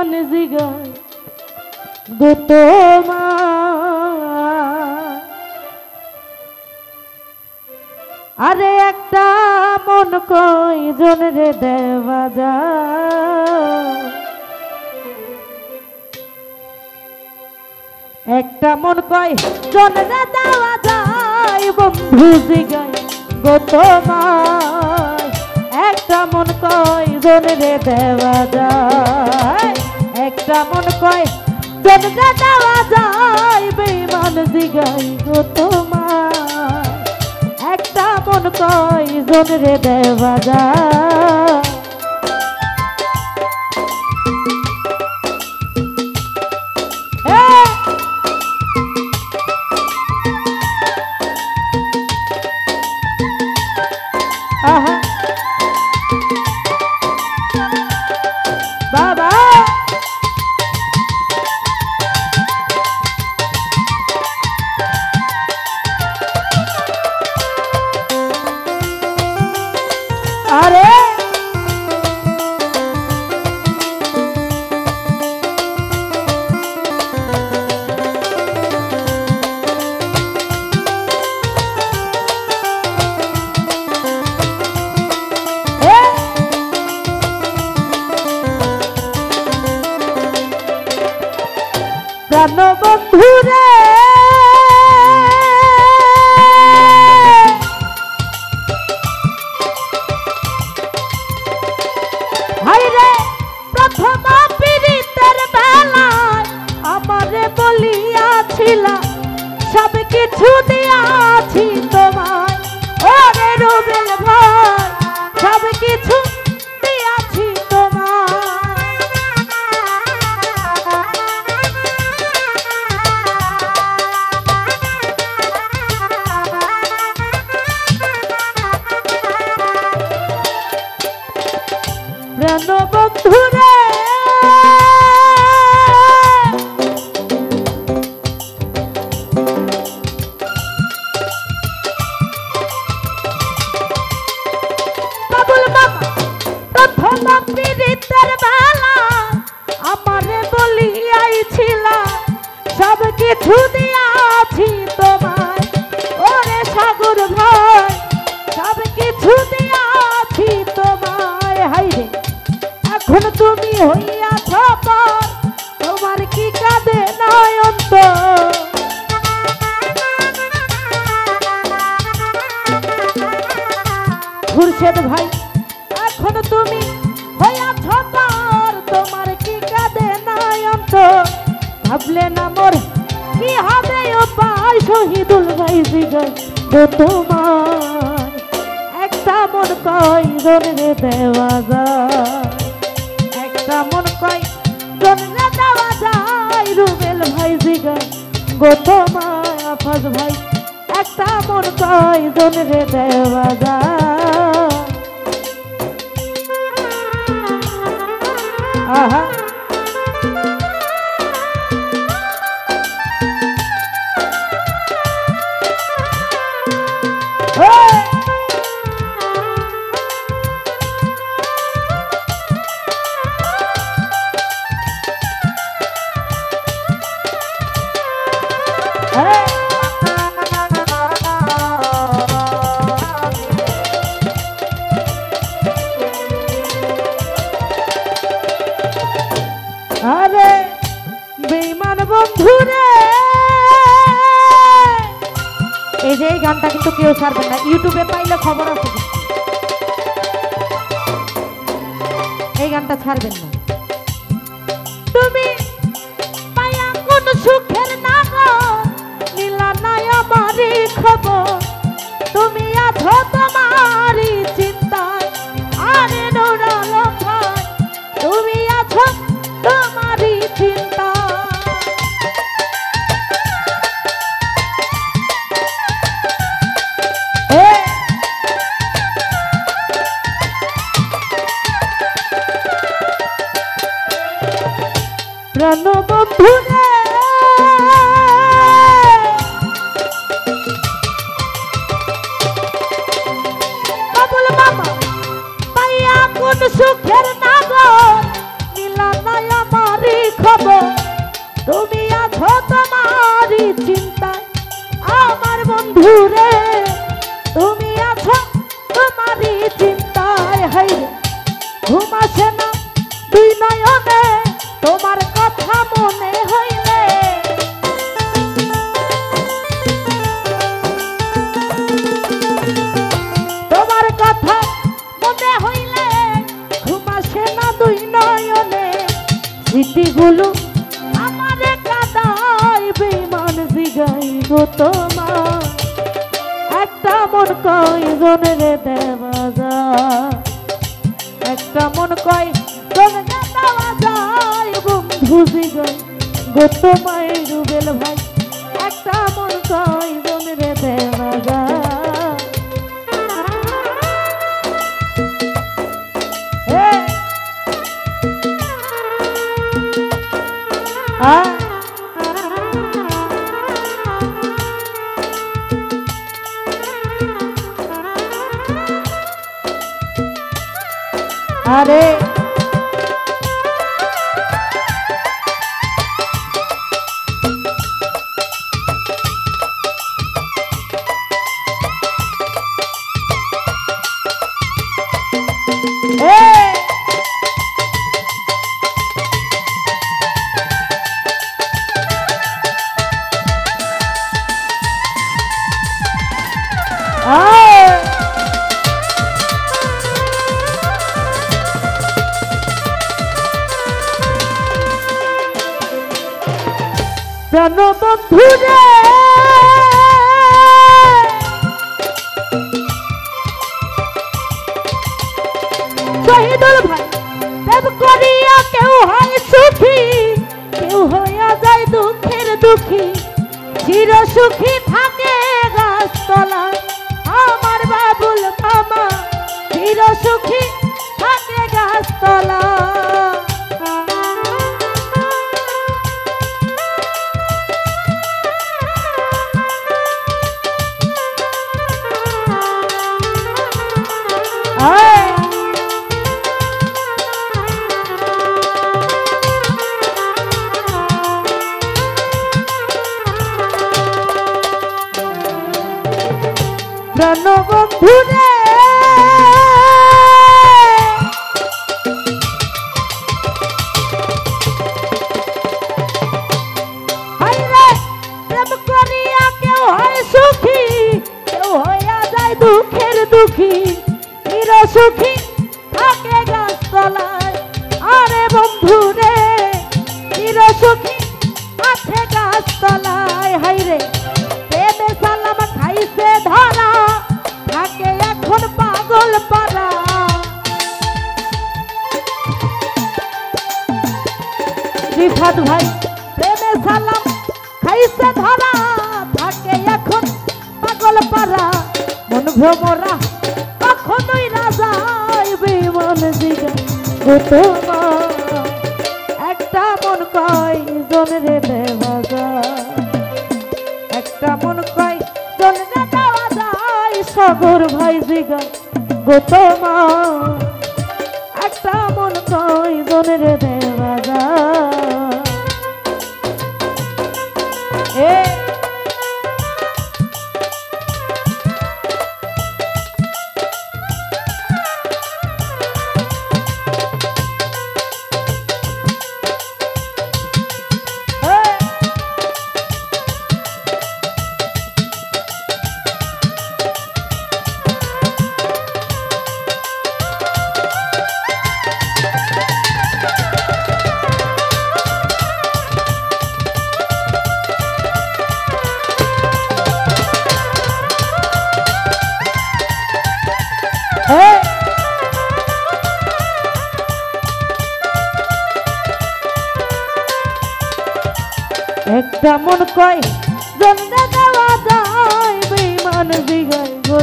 বেঈমান জিগায় গো তোমার আরে একটা মন কয়জন রে দেওয়া যায় একটা মন কয়জন রে দেওয়া যায় বন্ধু জিগায় গো তোমার একটা মন কয়জন রে দেওয়া যায় একটা মন কয়জন রে দেওয়া যায় বেঈমান জিগায় গো তোমার একটা মন কয়জন রে দেওয়া যায় বাবা আরে প্রাণ বন্ধুরে হায়রে প্রথম পীড়িতের বেলায় আমারে বলিয়াছিলা সব কিছু দিয়াছি তোমায় ওরে রুবেল ভাই সব কিছু দিয়াছি তোমায় প্রাণ বন্ধুরে বাবুল মামা প্রথম পীড়িতের বেলা আমারে বলিয়াছিলা সব কিছু দিয়াছি তোমায় ওরে সাগর ভাই সব কিছু দিয়াছি তোমায় হাইরে এখন তুমি হইয়াছ পর তোমার কি কাঁদে নয়ন্ত খুরশেদ ভাই এখন তুমি হইয়াছ পর তোমার কি কাঁদে নয়ন্ত ভাবলে না মোর কি হবে উপায় শহীদুল ভাই জিগায় গো তোমার একটা মন কয়জন রে দেওয়া যায় একটা মন কয়জন রে দেওয়া যায় রুবেল ভাই জিগায় গো তোমার আফাজ ভাই একটা মন কয়জন রে দেওয়া যায় আহা আরে বেঈমান বন্ধুরে এই যে এই গানটা কিন্তু কেউ ছাড়বে না ইউটিউবে পাইলে খবর আছে এই গানটা ছাড়বেন না তুমি পায়া কোন সুখের নাগর নীলা নাই আমারই খবর তুমি আছো তোমারই চিন্তায় আরে নোরালো ভাই তুমি আছো তোমারই চিন্তা প্রাণ বন্ধুরে বাবুল মামা পাইয়া কোন সুখের নাগর নীলা নাই আমার ঘুম আসে না দুই নয়নে তোমার কথা মনে হইলে তোমার কথা মনে হইলে ঘুম আসে না দুই নয়নে স্মৃতিগুলো আমারে কাদাই বেমান জিগাই গো তোমার একটা মন কয়জনের দেওয়া যায় একটা মন কয়জনের দেওয়া যায় বন্ধু জিগাই গো তোমায় রুবেল ভাই একটা মন কয়জনের দেওয়া যায় আরে প্রাণবন্ধু রে শহীদুল ভাই প্রেম করিয়া কেউ হয় সুখী কেউ হইয়া যায় দুঃখের দুঃখী চির সুখী থাকে গাছতলা আমার বাবুল মামা চির সুখী থাকে গাছতলা প্রাণবন্ধু রে প্রেম করিয়া কেউ হয় সুখী কেউ হইয়া যায় দুঃখের দুঃখী চির সুখী থাকে গাছতলায় আরে বন্ধু রে চির সুখী আছে গাছতলায় হাইরে প্রেমে সালাম খাইছে ধরা থাকে এখন পাগল পারা রিফাত ভাই প্রেমে সালাম খাইছে ধরা থাকে এখন পাগল পারা মন ভ্রমরা কখনোই না যায় বেমন জিগা গো তোমার একটা মন কয়জনের দেওয়া যায় একটা মন কয়জনের দেওয়া যায় সাগর ভাই জিগা গো তোমার একটা মন কয়জনের দেওয়া যায় একটা মন কয় জন্ম দেওয়া যায় বেমান জিগায় গো।